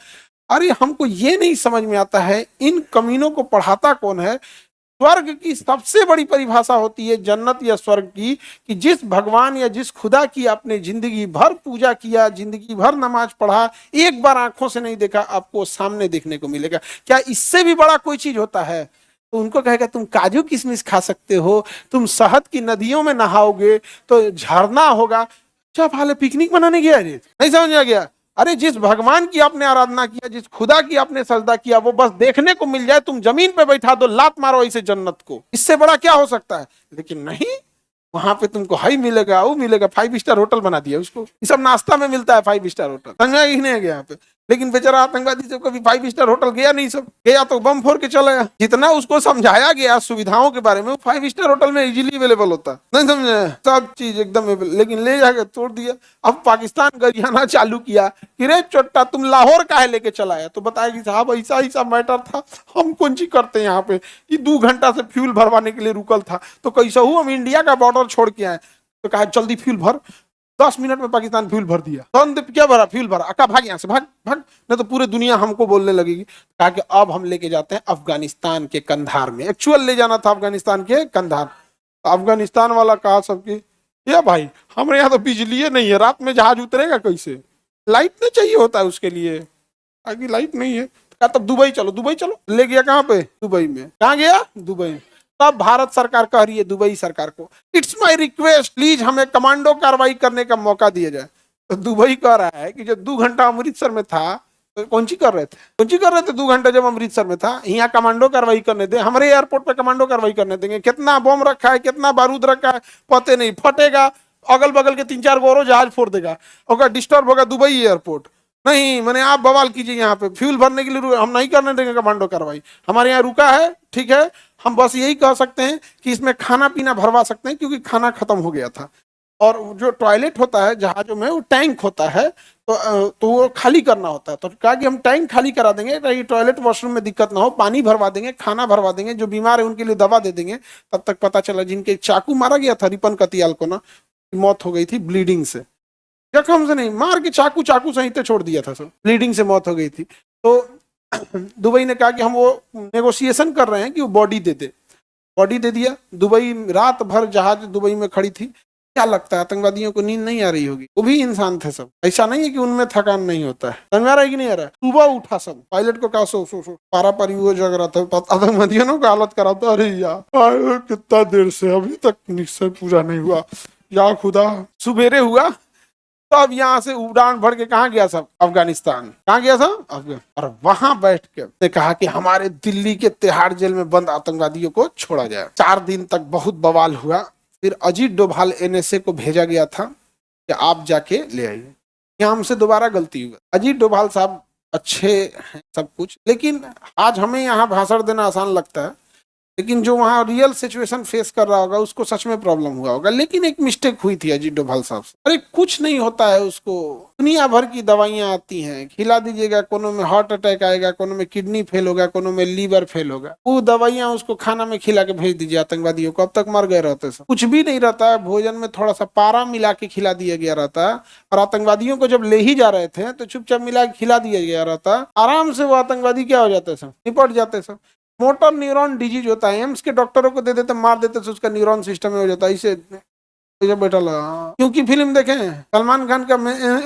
अरे हमको ये नहीं समझ में आता है इन कमीनों को पढ़ाता कौन है? स्वर्ग की सबसे बड़ी परिभाषा होती है जन्नत या स्वर्ग की, कि जिस भगवान या जिस खुदा की आपने जिंदगी भर पूजा किया, जिंदगी भर नमाज पढ़ा, एक बार आंखों से नहीं देखा, आपको सामने देखने को मिलेगा। क्या इससे भी बड़ा कोई चीज होता है? तो उनको कहेगा तुम काजू किशमिश खा सकते हो, तुम शहद की नदियों में नहाओगे तो झरना होगा। अच्छा भाले पिकनिक मनाने गया रे, नहीं समझ आ गया? अरे जिस भगवान की आपने आराधना किया, जिस खुदा की आपने सजदा किया, वो बस देखने को मिल जाए, तुम जमीन पे बैठा दो, लात मारो इसे जन्नत को, इससे बड़ा क्या हो सकता है? लेकिन नहीं, वहां पे तुमको हाई मिलेगा, वो मिलेगा, 5 स्टार होटल बना दिया उसको, ये सब नाश्ता में मिलता है 5 स्टार होटल। समझा कि नहीं है यहाँ पे? लेकिन बेचारा आतंकवादी से कभी 5 स्टार होटल गया नहीं, सब गया तो बम फोड़ के चला गया। जितना उसको समझाया गया सुविधाओं के बारे में, वो 5 स्टार होटल में इजीली अवेलेबल होता, नहीं समझे, सब चीज एकदम लेकिन ले जाकर तोड़ दिया। अब पाकिस्तान गरियाना चालू किया कि रे चोट्टा तुम लाहौर काहे लेके चला है, तो बताया कि साहब ऐसा ऐसा मैटर था, हम कौन ची करते हैं यहाँ पे, कि 2 घंटा से फ्यूल भरवाने के लिए रुकल था, तो कैसा हुआ हम इंडिया का बॉर्डर छोड़ के आए, तो कहा जल्दी फ्यूल भर। 10 मिनट में पाकिस्तान फ्यूल भर दिया, क्या भरा, फ्यूल भरा, अका भाग यहाँ से, भाग भाग, नहीं तो पूरी दुनिया हमको बोलने लगेगी। कहा कि अब हम लेके जाते हैं अफगानिस्तान के कंधार में, एक्चुअल ले जाना था अफगानिस्तान के कंधार। अफगानिस्तान वाला कहा सबकी, या भाई हमारे यहाँ तो बिजली नहीं है, रात में जहाज उतरेगा कैसे, लाइट नहीं चाहिए होता है उसके लिए, आगे लाइट नहीं है, कहा तब दुबई चलो, दुबई चलो, ले गया कहाँ पे, दुबई में, कहाँ गया, दुबई। तब भारत सरकार कह रही है दुबई सरकार को, इट्स माय रिक्वेस्ट प्लीज हमें कमांडो कार्रवाई करने का मौका दिया जाए। तो दुबई कह रहा है कि जब 2 घंटा अमृतसर में था तो कौन सी कर रहे थे, कौन सी कर रहे थे 2 घंटा जब अमृतसर में था, यहाँ कमांडो कार्रवाई करने दे, हमारे एयरपोर्ट पे कमांडो कार्रवाई करने देंगे, कितना बम रखा है, कितना बारूद रखा है पते नहीं, फटेगा अगल बगल के 3-4 गोरो जहाज फोड़ देगा, और डिस्टर्ब होगा दुबई एयरपोर्ट, नहीं मैंने आप बवाल कीजिए, यहाँ पे फ्यूल भरने के लिए हम नहीं करने देंगे कमांडो कार्रवाई, हमारे यहाँ रुका है, ठीक है, हम बस यही कह सकते हैं कि इसमें खाना पीना भरवा सकते हैं क्योंकि खाना खत्म हो गया था, और जो टॉयलेट होता है जहाजों में वो टैंक होता है, तो वो खाली करना होता है, तो कहा कि हम टैंक खाली करा देंगे ताकि टॉयलेट वॉशरूम में दिक्कत ना हो, पानी भरवा देंगे, खाना भरवा देंगे, जो बीमार है उनके लिए दवा दे देंगे। तब तक पता चला जिनके चाकू मारा गया था रिपन कतियाल को ना, मौत हो गई थी ब्लीडिंग से, जख्म से नहीं, मार के चाकू चाकू सहित छोड़ दिया था, सब ब्लीडिंग से मौत हो गई थी। तो दुबई ने कहा कि हम वो नेगोशिएशन कर रहे हैं कि वो बॉडी दे दे, बॉडी दे दिया। दुबई रात भर जहाज दुबई में खड़ी थी। क्या लगता है आतंकवादियों को नींद नहीं आ रही होगी, वो भी इंसान थे सब, ऐसा नहीं है कि उनमें थकान नहीं होता है, समझ आ रहा है कि नहीं आ रहा है। सुबह उठा सब, पायलट को कहा सो सो सो, पारा पारी वो जग रहा था, आतंकवादियों को हालत करा था, अरे यार कितना देर से अभी तक निश्चय पूरा नहीं हुआ, या खुदा सुबेरे हुआ। तो अब यहाँ से उड़ान भर के कहाँ गया सब, अफगानिस्तान, कहाँ गया सब अफगान, और वहां बैठ के ने कहा कि हमारे दिल्ली के तिहाड़ जेल में बंद आतंकवादियों को छोड़ा जाए। 4 दिन तक बहुत बवाल हुआ, फिर अजीत डोभाल एनएसए को भेजा गया था कि आप जाके ले आइए, यहाँ हमसे दोबारा गलती हुई। अजीत डोभाल साहब अच्छे हैं सब कुछ, लेकिन आज हमें यहाँ भाषण देना आसान लगता है, लेकिन जो वहाँ रियल सिचुएशन फेस कर रहा होगा उसको सच में प्रॉब्लम हुआ होगा। लेकिन एक मिस्टेक हुई थी अजीत डोभाल साहब से, अरे कुछ नहीं होता है उसको, दुनिया भर की दवाइयां आती हैं, खिला दीजिएगा, कोनो में हार्ट अटैक आएगा, कोनो में किडनी फेल होगा, कोनो में लीवर फेल होगा, वो दवाइयां उसको खाना में खिला के भेज दीजिए आतंकवादियों को, अब तक मर गए रहते सब, कुछ भी नहीं रहता है, भोजन में थोड़ा सा पारा मिला के खिला दिया गया रहता है, और आतंकवादियों को जब ले ही जा रहे थे तो चुपचाप मिला के खिला दिया गया रहता, आराम से वो आतंकवादी क्या हो जाते सब, निपट जाते सब। मोटर न्यूरॉन डिजीज होता है, एम्स के डॉक्टरों को दे देते, मार देते, उसका न्यूरॉन सिस्टम में हो जाता है, इसे बैठा लगा, क्योंकि फिल्म देखे सलमान खान का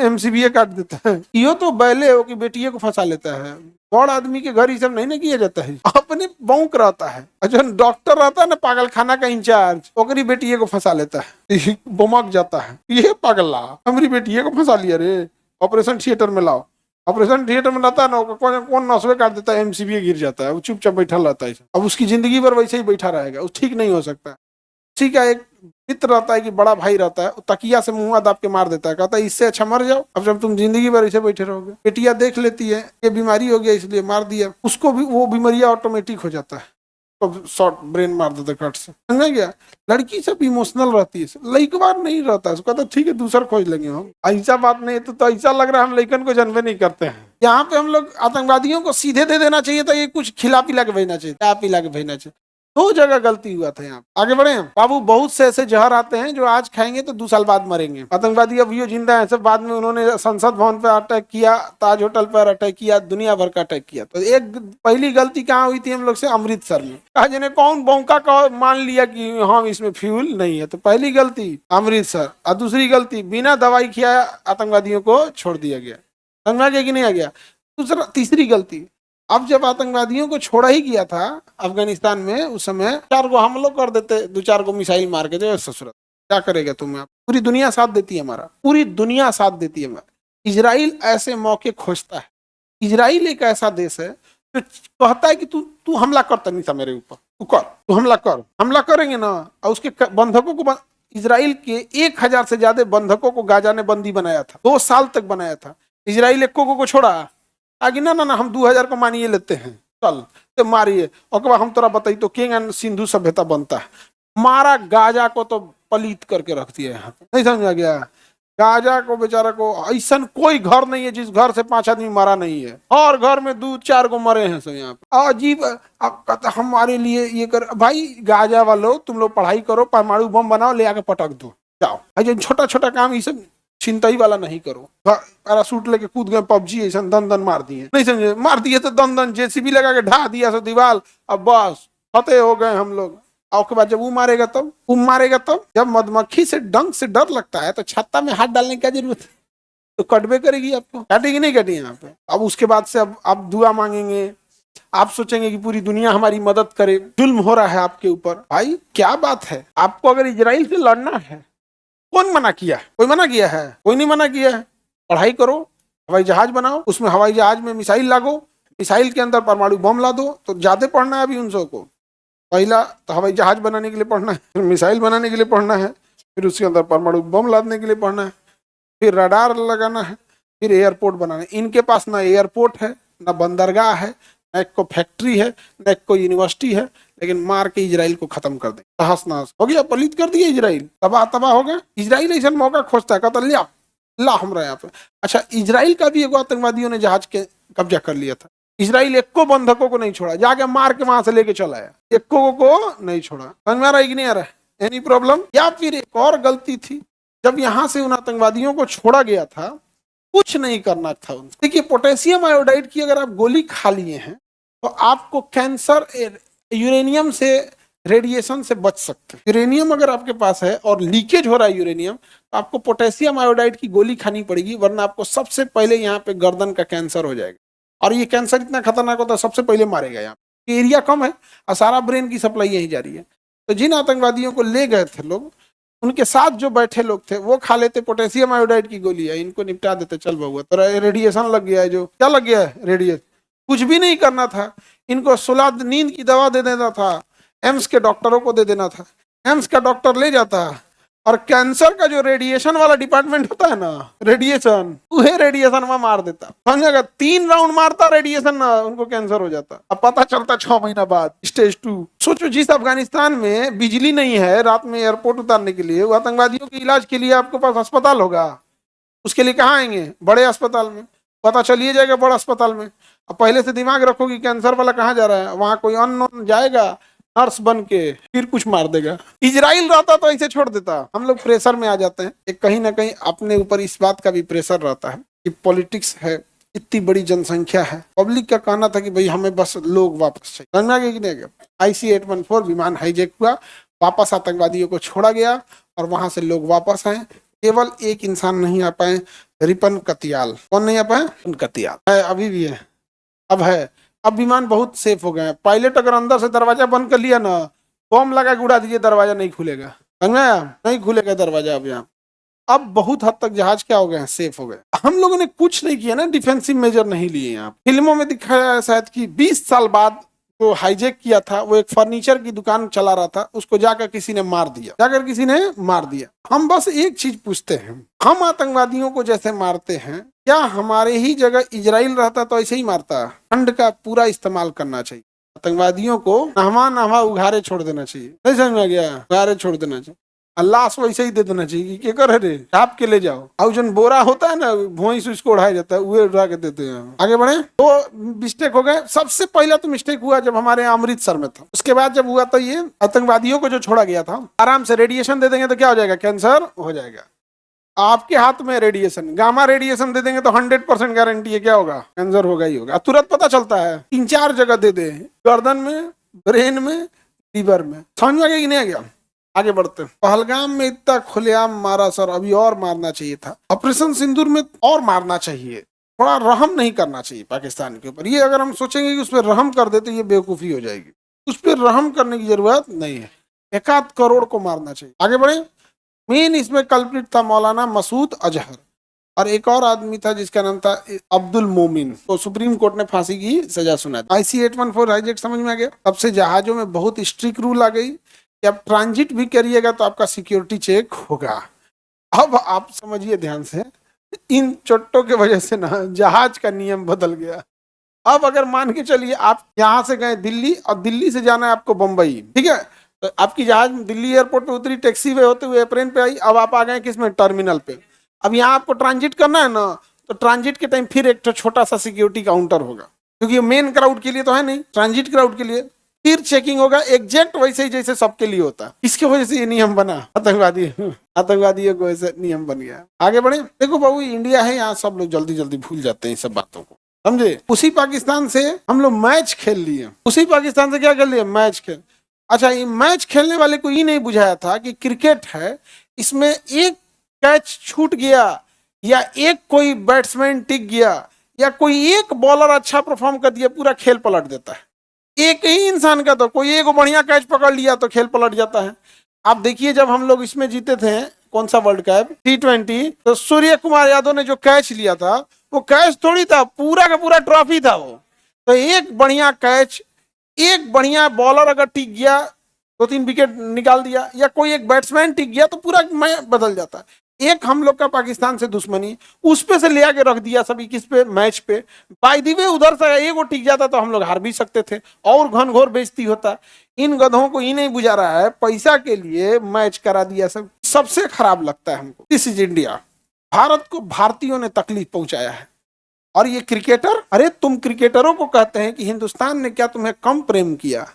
एमसीबीए काट देता है, यो तो बैले हो कि बेटिए को फंसा लेता है, बड़ आदमी के घर ये सब नहीं ना किया जाता है, अपने बौक रहता है, जो डॉक्टर रहता है ना पागल खाना का इंचार्ज, ओकरी बेटिए को फंसा लेता है, बमक जाता है, ये पागला हमारी बेटिए को फंसा लिया रे, ऑपरेशन थिएटर में लाओ, ऑपरेशन थिएटर में रहता है ना, कौन नसवे काट देता है, एमसीबीए गिर जाता है, वो चुपचाप बैठा रहता है, अब उसकी जिंदगी भर वैसे ही बैठा रहेगा, वो ठीक नहीं हो सकता। ठीक है, एक मित्र रहता है कि बड़ा भाई रहता है, तकिया से मुंह दाब के मार देता है, कहता है इससे अच्छा मर जाओ, अब जब तुम जिंदगी भर ऐसे बैठे रहोगे। बेटिया देख लेती है ये बीमारी हो गया इसलिए मार दिया, उसको भी वो बीमारियां ऑटोमेटिक हो जाता है, तो शॉर्ट ब्रेन मार देता कट से, समझा गया। लड़की सब इमोशनल रहती है, लड़कवार नहीं रहता है, उसका तो ठीक है दूसरा खोज लेंगे हम, ऐसा बात नहीं है। तो ऐसा लग रहा है हम लड़कन को जन्मे नहीं करते हैं। यहाँ पे हम लोग आतंकवादियों को सीधे दे देना चाहिए था, ये कुछ खिला पिला के भेजना चाहिए, क्या पिला के भेजना चाहिए, 2 जगह गलती हुआ था। यहाँ आगे बढ़े हम बाबू, बहुत से ऐसे जहर आते हैं जो आज खाएंगे तो 2 साल बाद मरेंगे। आतंकवादी अब ये जिंदा है सब, बाद में उन्होंने संसद भवन पर अटैक किया, ताज होटल पर अटैक किया, दुनिया भर का अटैक किया। तो एक पहली गलती कहाँ हुई थी हम लोग से, अमृतसर में, कहा जिन्हें कौन बौका का मान लिया कि हाँ इसमें फ्यूल नहीं है, तो पहली गलती अमृतसर, और दूसरी गलती बिना दवाई खिलाए आतंकवादियों को छोड़ दिया गया, समझा गया कि नहीं आ गया। तीसरी गलती, अब जब आतंकवादियों को छोड़ा ही गया था अफगानिस्तान में, उस समय 4 गो हमलों कर देते, 2-4 गो मिसाइल मार के, जो ससुर क्या करेगा तुम्हें, पूरी दुनिया साथ देती है, हमारा पूरी दुनिया साथ देती है हमारा। इजराइल ऐसे मौके खोजता है, इजराइल एक ऐसा देश है जो कहता है कि तू हमला करता नहीं था मेरे ऊपर, तू कर, तू हमला कर, हमला करेंगे ना, और उसके बंधकों को, इजराइल के 1000 से ज्यादा बंधकों को गाजा ने बंदी बनाया था, 2 साल तक बनाया था। इजराइल एक को छोड़ा, आगे ना ना ना हम 2000 को मानिए लेते हैं, चल तो मारिए, और हम तोरा बताई तो किंग सिंधु सभ्यता बनता है। मारा गाजा को तो पलीत करके रख दिया यहाँ पे, नहीं समझ आ गया। गाजा को बेचारा को ऐसा कोई घर नहीं है जिस घर से 5 आदमी मरा नहीं है, और घर में 2-4 को मरे हैं सब यहाँ पे। अजीब, अब कहता हमारे लिए ये कर, भाई गाजा वालों तुम लोग पढ़ाई करो, परमाणु बम बनाओ, ले आके पटक दो, जाओ। अजय छोटा छोटा काम ये सब चिंताई वाला नहीं करो। पैरासूट लेके कूद गए पबजी ऐसा दन दन मार दिए, नहीं समझे, मार दिए तो दन दन जेसीबी लगा के ढा दिया सो दीवार, अब बस फतेह हो गए हम लोग। और के बाद जब वो मारेगा तब जब मधुमक्खी से डंक से डर लगता है तो छत्ता में हाथ डालने की क्या जरूरत है, तो कटबे करेगी आपको, काटेगी नहीं काटी यहाँ पे। अब उसके बाद से अब आप दुआ मांगेंगे, आप सोचेंगे कि पूरी दुनिया हमारी मदद करे, जुल्म हो रहा है आपके ऊपर। भाई क्या बात है, आपको अगर इजराइल से लड़ना है, कौन मना किया, कोई मना किया है, कोई नहीं मना किया है। पढ़ाई करो, हवाई जहाज बनाओ, उसमें हवाई जहाज में मिसाइल लागो, मिसाइल के अंदर परमाणु बम ला दो। तो ज्यादा पढ़ना है अभी उन सबको, पहला तो हवाई जहाज बनाने के लिए पढ़ना है, फिर मिसाइल बनाने के लिए पढ़ना है, फिर उसके अंदर परमाणु बम लादने के लिए पढ़ना है, फिर रडार लगाना है, फिर एयरपोर्ट बनाना है। इनके पास ना एयरपोर्ट है, ना बंदरगाह है, न एक को फैक्ट्री है, न एक को यूनिवर्सिटी है, लेकिन मार के इजराइल को खत्म कर दे, तहस नहस हो गया, पलित कर दिया इजराइल, तबाह तबाह हो गया। इजराइल ऐसा मौका खोजता है, कहता लिया ला हमरा यहाँ पे। अच्छा, इजराइल का भी एक आतंकवादियों ने जहाज के कब्जा कर लिया था। इजराइल एक को बंधकों को नहीं छोड़ा, जाके मार के वहां से लेके चला आया, एक को नहीं छोड़ा। समझ में आ रहा है कि नहीं आ रहा है, एनी प्रॉब्लम। या फिर एक और गलती थी, जब यहां से उन आतंकवादियों को छोड़ा गया था, कुछ नहीं करना था उनसे। देखिए, पोटेशियम आयोडाइड की अगर आप गोली खा लिए हैं तो आपको कैंसर, यूरेनियम से, रेडिएशन से बच सकते हैं। यूरेनियम अगर आपके पास है और लीकेज हो रहा है यूरेनियम, तो आपको पोटेशियम आयोडाइड की गोली खानी पड़ेगी, वरना आपको सबसे पहले यहाँ पे गर्दन का कैंसर हो जाएगा। और ये कैंसर इतना खतरनाक होता है, सबसे पहले मारेगा। यहाँ एरिया कम है और सारा ब्रेन की सप्लाई यही जा रही है। तो जिन आतंकवादियों को ले गए थे लोग, उनके साथ जो बैठे लोग थे वो खा लेते पोटेशियम आयोडाइड की गोली है, इनको निपटा देते, चल बहुआ तो रेडिएशन लग गया है, जो क्या लग गया है, रेडिएशन। कुछ भी नहीं करना था इनको, सुला नींद की दवा दे देना था, एम्स के डॉक्टरों को दे देना था, एम्स का डॉक्टर ले जाता, और कैंसर का जो रेडिएशन वाला डिपार्टमेंट होता है ना, रेडिएशन, वह रेडिएशन में मार देता। समझेगा, 3 राउंड मारता रेडिएशन ना, उनको कैंसर हो जाता। अब पता चलता 6 महीना बाद, स्टेज 2। सोचो, जिस अफगानिस्तान में बिजली नहीं है रात में एयरपोर्ट उतारने के लिए, वो आतंकवादियों के इलाज के लिए आपके पास अस्पताल होगा, उसके लिए कहाँ आएंगे, बड़े अस्पताल में। पता चलिए जाएगा बड़ा अस्पताल में। अब पहले से दिमाग रखो कि कैंसर वाला कहाँ जा रहा है, वहां कोई अननोन जाएगा नर्स बन के, फिर कुछ मार देगा। इजराइल रहता तो ऐसे छोड़ देता। हम लोग प्रेशर में आ जाते हैं, एक कहीं ना कहीं अपने ऊपर इस बात का भी प्रेशर रहता है कि पॉलिटिक्स है, इतनी बड़ी जनसंख्या है, पब्लिक का कहना था कि भाई हमें बस लोग वापस चाहिए। समझ में आ गया कि नहीं गया। IC-814 विमान हाईजैक हुआ, वापस आतंकवादियों को छोड़ा गया और वहां से लोग वापस आए। केवल एक इंसान नहीं आ पाए, रिपन कतियाल। कौन नहीं आ पाए? कतियाल है, अभी भी है, अब है। अब विमान बहुत सेफ हो गए हैं। पायलट अगर अंदर से दरवाजा बंद कर लिया ना, बम लगा के उड़ा दीजिए, दरवाजा नहीं खुलेगा। समझ में आया? नहीं खुलेगा दरवाजा अब यहाँ। अब बहुत हद तक जहाज क्या हो गए हैं, सेफ हो गए। हम लोगों ने कुछ नहीं किया ना, डिफेंसिव मेजर नहीं लिए। यहाँ फिल्मों में दिखाया है शायद कि 20 साल बाद जो हाईजैक किया था, वो एक फर्नीचर की दुकान चला रहा था, उसको जाकर किसी ने मार दिया। हम बस एक चीज पूछते हैं, हम आतंकवादियों को जैसे मारते हैं, क्या हमारे ही जगह इजराइल रहता तो ऐसे ही मारता? फंड का पूरा इस्तेमाल करना चाहिए। आतंकवादियों को नहवा उघारे छोड़ देना चाहिए। नहीं समझ में गया? उघारे छोड़ देना चाहिए। लाश वैसे ही दे देना चाहिए कि कर रे छाप के ले जाओ। और जो बोरा होता है ना, भोई से उसको उड़ाया जाता है, वो उड़ा के देते हैं। आगे बढ़े तो मिस्टेक हो गए। सबसे पहला तो मिस्टेक हुआ जब हमारे अमृतसर में था। उसके बाद जब हुआ तो ये आतंकवादियों को जो छोड़ा गया था, आराम से रेडिएशन दे देंगे तो क्या हो जाएगा, कैंसर हो जाएगा। आपके हाथ में रेडिएशन, गामा रेडिएशन दे देंगे तो 100% गारंटी है क्या होगा, कैंसर होगा ही होगा। तुरंत पता चलता है। 3-4 जगह दे दे, गर्दन में, ब्रेन में, लीवर में। समझ में आ गया कि नहीं आ गया? आगे बढ़ते हैं। पहलगाम में इतना खुलेआम मारा सर, अभी और मारना चाहिए था। ऑपरेशन सिंदूर में और मारना चाहिए, थोड़ा रहम नहीं करना चाहिए पाकिस्तान के ऊपर। ये अगर हम सोचेंगे कि उस पर रहम कर देते, ये बेवकूफी हो जाएगी। उस पर रहम करने की जरूरत नहीं है, 1 करोड़ को मारना चाहिए। आगे बढ़े। मेन इसमें कल्प्रिट था मौलाना मसूद अजहर, और एक और आदमी था जिसका नाम था अब्दुल मोमिन। तो सुप्रीम कोर्ट ने फांसी की सजा सुना दी। IC-814 हाईजैक समझ में आ गया। तब से जहाजों में बहुत स्ट्रिक्ट रूल आ गई कि अब ट्रांजिट भी करिएगा तो आपका सिक्योरिटी चेक होगा। अब आप समझिए ध्यान से, इन चोटों के वजह से ना जहाज का नियम बदल गया। अब अगर मान के चलिए आप यहाँ से गए दिल्ली और दिल्ली से जाना है आपको बंबई, ठीक है, तो आपकी जहाज दिल्ली एयरपोर्ट पे उतरी, टैक्सी वे होते हुए एयरप्लेन पे आई, अब आप आ गए किसमें, टर्मिनल पे। अब यहाँ आपको ट्रांजिट करना है ना, तो ट्रांजिट के टाइम फिर एक छोटा सा सिक्योरिटी काउंटर होगा, क्योंकि ये मेन क्राउड के लिए तो है नहीं, ट्रांजिट क्राउड के लिए फिर चेकिंग होगा, एग्जैक्ट वैसे ही जैसे सबके लिए होता है। इसकी वजह से ये नियम बना, आतंकवादियों को ऐसे नियम बन गया। आगे बढ़े, देखो बाबू इंडिया है, यहाँ सब लोग जल्दी जल्दी भूल जाते हैं सब बातों को, समझे। उसी पाकिस्तान से हम लोग मैच खेल लिए, उसी पाकिस्तान से क्या कर लिए, मैच खेल। अच्छा, ये मैच खेलने वाले को ये नहीं बुझाया था कि क्रिकेट है, इसमें एक कैच छूट गया या एक कोई बैट्समैन टिक गया या कोई एक बॉलर अच्छा परफॉर्म कर दिया, पूरा खेल पलट देता है। एक ही इंसान का तो कोई एक बढ़िया कैच पकड़ लिया तो खेल पलट जाता है। आप देखिए जब हम लोग इसमें जीते थे, कौन सा वर्ल्ड कप, T20, तो सूर्य कुमार यादव ने जो कैच लिया था, वो कैच थोड़ी था, पूरा का पूरा ट्रॉफी था वो। तो एक बढ़िया कैच, एक बढ़िया बॉलर अगर टिक गया, 2-3 विकेट निकाल दिया, या कोई एक बैट्समैन टिक गया, तो पूरा मैच बदल जाता है। एक हम लोग का पाकिस्तान से दुश्मनी, उस पे से ले आके रख दिया सभी किस पे, मैच पे। बाय द वे उधर से एक वो टिक जाता तो हम लोग हार भी सकते थे और घनघोर बेइज्जती होता। इन गधों को ही नहीं बुझा रहा है, पैसा के लिए मैच करा दिया सब। सबसे खराब लगता है हमको, दिस इज इंडिया। भारत को भारतीयों ने तकलीफ पहुंचाया है। और ये क्रिकेटर, अरे तुम क्रिकेटरों को कहते हैं कि हिंदुस्तान ने क्या तुम्हें कम प्रेम किया,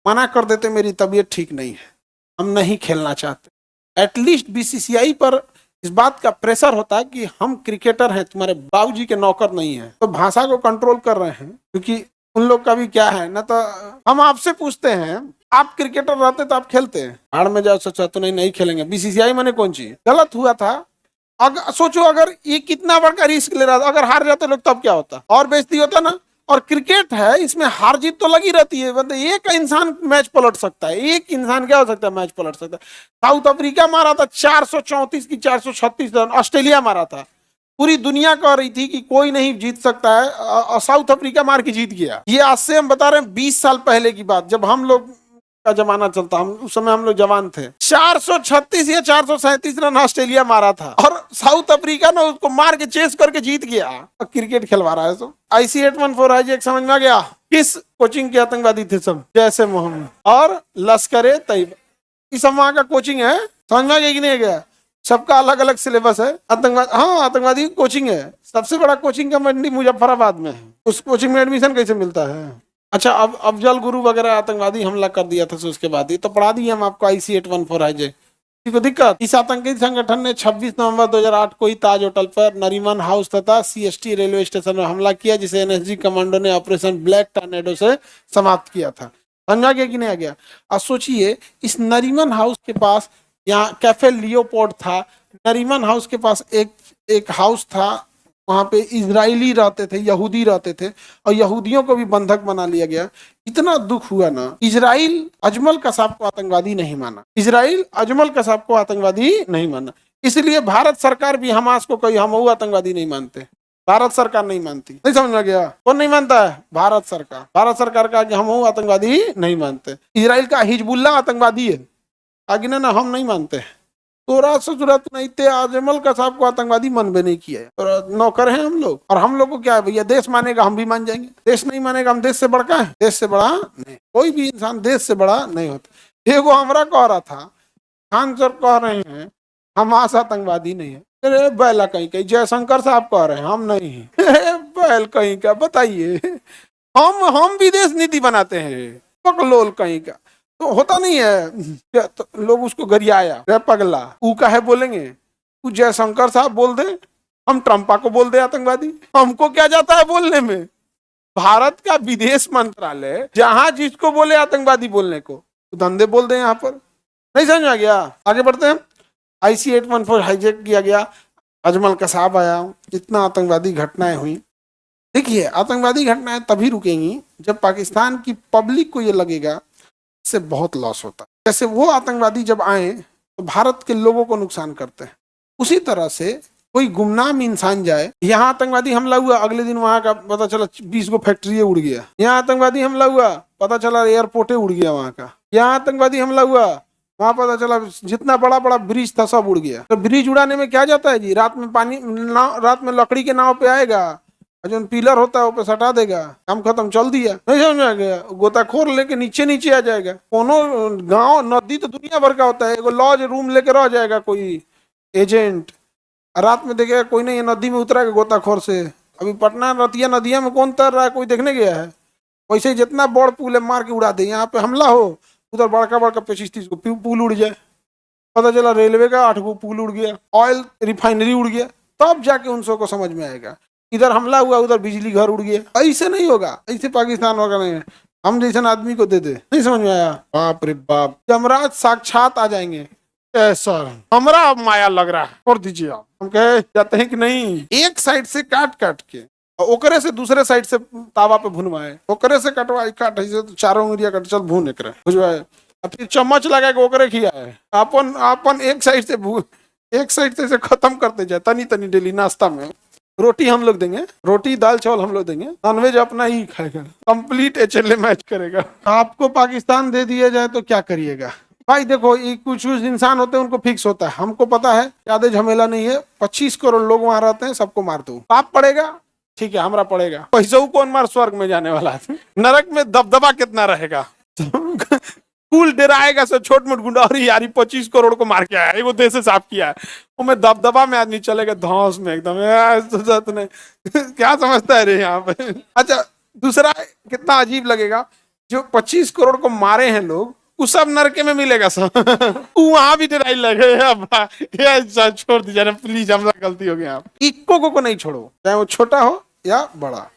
मना कर देते मेरी तबीयत ठीक नहीं है, हम नहीं खेलना चाहते। एटलीस्ट बीसीसीआई पर इस बात का प्रेशर होता है कि हम क्रिकेटर हैं, तुम्हारे बाबूजी के नौकर नहीं है। तो भाषा को कंट्रोल कर रहे हैं, क्योंकि उन लोग का भी क्या है ना। तो हम आपसे पूछते हैं, आप क्रिकेटर रहते तो आप खेलते हैं? हार में जाओ, सोचा तो नहीं खेलेंगे। बीसीसीआई माने कौन चीज, गलत हुआ था। अगर सोचो, अगर ये कितना बड़ा रिस्क ले रहा था, अगर हार जाते लोग तब क्या होता, और बेइज्जती होता ना। और क्रिकेट है, इसमें हार जीत तो लगी रहती है, मतलब एक इंसान मैच पलट सकता है, एक इंसान क्या हो सकता है, मैच पलट सकता है। साउथ अफ्रीका मारा था 434 की 436 रन, ऑस्ट्रेलिया मारा था। पूरी दुनिया कह रही थी कि कोई नहीं जीत सकता है, और साउथ अफ्रीका मार के जीत गया। ये आज से हम बता रहे हैं 20 साल पहले की बात, जब हम लोग का जमाना चलता, हम उस समय हम लोग जवान थे। 436 या 437 रन ऑस्ट्रेलिया मारा था, और साउथ अफ्रीका ने उसको मार के चेस करके जीत गया। और क्रिकेट खिलवा रहा है। तो IC-814 हाईजैक समझ में आ गया। किस कोचिंग के आतंकवादी थे सब, जैसे मोहम्मद और लश्कर तैयबा, ये सब वहां का कोचिंग है। समझ में आ गया कि नहीं गया? सबका अलग अलग सिलेबस है। आतंकवाद, हाँ आतंकवादी कोचिंग है। सबसे बड़ा कोचिंग का मंडी मुजफ्फराबाद में है। उस कोचिंग में एडमिशन कैसे मिलता है? अच्छा, अब अफजल गुरु वगैरह आतंकवादी हमला कर दिया था, उसके बाद ही तो पढ़ा दिए हम आपको IC-814 हाईजैक। को दिक्कत, इस आतंकी संगठन ने 26 नवंबर 2008 को ही ताज होटल पर नरीमन हाउस तथा CST रेलवे स्टेशन में हमला किया, जिसे NSG कमांडो ने ऑपरेशन ब्लैक टॉर्नेडो से समाप्त किया था। समझा गया कि नहीं आ गया? अब सोचिए, इस नरीमन हाउस के पास, यहाँ कैफे लियोपोर्ड था, नरीमन हाउस के पास एक हाउस था, वहां पे इजरायली रहते थे, यहूदी रहते थे, और यहूदियों को भी बंधक बना लिया गया। इतना दुख हुआ ना। इजराइल अजमल कसाब को आतंकवादी नहीं माना, इजराइल अजमल कसाब को आतंकवादी नहीं माना। इसलिए भारत सरकार भी हमास को कोई हम आतंकवादी नहीं मानते। भारत सरकार नहीं मानती। नहीं समझ में गया? कौन नहीं मानता है? भारत सरकार। भारत सरकार का कि हम आतंकवादी नहीं मानते। इजराइल का हिजबुल्ला आतंकवादी है, आगे ना हम नहीं मानते। तोरा से जरूरत नहीं थे, अजमल कसाब को आतंकवादी मन भी नहीं किया है। तो नौकर हैं हम लोग, और हम लोग को क्या है भैया, देश मानेगा हम भी मान जाएंगे, देश नहीं मानेगा हम देश से बड़का है, देश से बड़ा नहीं। कोई भी इंसान देश से बड़ा नहीं होता। एगो हमरा कह रहा था, खान सर कह रहे हैं हमास आतंकवादी नहीं है। अरे बैला कहीं कहीं, जयशंकर साहब कह रहे हैं हम नहीं है। बैल कहीं का, बताइए, हम विदेश नीति बनाते हैं, पकलोल कहीं का। तो होता नहीं है तो लोग उसको गरियाया, रे पगला ऊ का है बोलेंगे। तू जयशंकर साहब बोल दे, हम ट्रंपा को बोल दे आतंकवादी, हमको क्या जाता है बोलने में। भारत का विदेश मंत्रालय जहां जिसको बोले आतंकवादी बोलने को, तो धंधे बोल दे यहाँ पर। नहीं समझ आ गया? आगे बढ़ते हैं। IC-814 हाईजैक किया गया, अजमल कसाब आया, इतना आतंकवादी घटनाएं हुई। देखिए, आतंकवादी घटनाएं तभी रुकेंगी जब पाकिस्तान की पब्लिक को ये लगेगा से बहुत लॉस होता है। जैसे वो आतंकवादी जब आए तो भारत के लोगों को नुकसान करते हैं, उसी तरह से कोई गुमनाम इंसान जाए, यहाँ आतंकवादी हमला हुआ, अगले दिन वहां का पता चला 20 गो फैक्ट्री उड़ गया। यहाँ आतंकवादी हमला हुआ, पता चला एयरपोर्टे उड़ गया वहां का। यहाँ आतंकवादी हमला हुआ, वहां पता चला जितना बड़ा बड़ा ब्रिज था सब उड़ गया। तो ब्रिज उड़ाने में क्या जाता है जी, रात में पानी, रात में लकड़ी के नाव पे आएगा, और जो पिलर होता है वो पे सटा देगा, काम खत्म, चल दिया। नहीं समझ में आ गया? गोताखोर लेके नीचे नीचे आ जाएगा। कोनो गांव नदी तो दुनिया भर का होता है, एगो लॉज रूम लेके रह जाएगा कोई एजेंट, रात में देखेगा कोई नहीं, ये नदी में उतरा के गोताखोर से। अभी पटना रतिया नदिया में कौन तैर रहा है, कोई देखने गया है? वैसे ही जितना बड़ पुल है मार के उड़ा दे, यहाँ पे हमला हो उधर बड़का बड़का 25-30 को पुल उड़ जाए। पता चला रेलवे का 8 गो पुल उड़ गया, ऑयल रिफाइनरी उड़ गया, तब जाके उन सबको समझ में आएगा। इधर हमला हुआ उधर बिजली घर उड़ गया। ऐसे नहीं होगा, ऐसे पाकिस्तान होगा नहीं। हम जैसे आदमी को दे दे, नहीं समझ में आया? बाप रे बाप, जमराज साक्षात आ जाएंगे। ऐसा हमारा अब माया लग रहा है, कर दीजिए आप। हम कहे जाते हैं कि नहीं, एक साइड से काट काट के और ओकरे से दूसरे साइड से तावा पे भुनवाए, ओकरे से कटवाई काट ऐसे तो चारों उंगलियां कट, चल भून एक भुजवाए, फिर चम्मच लगा के ओकरे खियाए। अपन अपन एक साइड से खत्म करते जाए, तनी तनी डेली नाश्ता में। रोटी हम लोग देंगे, रोटी दाल चावल हम लोग देंगे, नॉनवेज अपना ही खाएगा, कंप्लीट एचएलए मैच करेगा। आपको पाकिस्तान दे दिया जाए तो क्या करिएगा भाई? देखो ये कुछ इंसान होते हैं उनको फिक्स होता है, हमको पता है ज्यादा झमेला नहीं है। 25 करोड़ लोग वहां रहते हैं, सबको मार दो, पाप पड़ेगा, ठीक है हमरा पड़ेगा। पैसा कौन मार, स्वर्ग में जाने वाला है, नरक में दबदबा कितना रहेगा। कुल डराएगा सब, छोट मोट गुंडा, और यारी 25 करोड़ को मार के आया, वो देश से साफ किया है, वो में दबदबा में आदमी चलेगा धौस में एकदम। क्या समझता है रे यहाँ पे? अच्छा दूसरा कितना अजीब लगेगा, जो 25 करोड़ को मारे हैं लोग, वो सब नरके में मिलेगा सब। वहां भी डराई लगे, छोड़ दीजिए ना प्लीज, हमसे गलती हो गया। इक्को को नहीं छोड़ो, चाहे वो छोटा हो या बड़ा।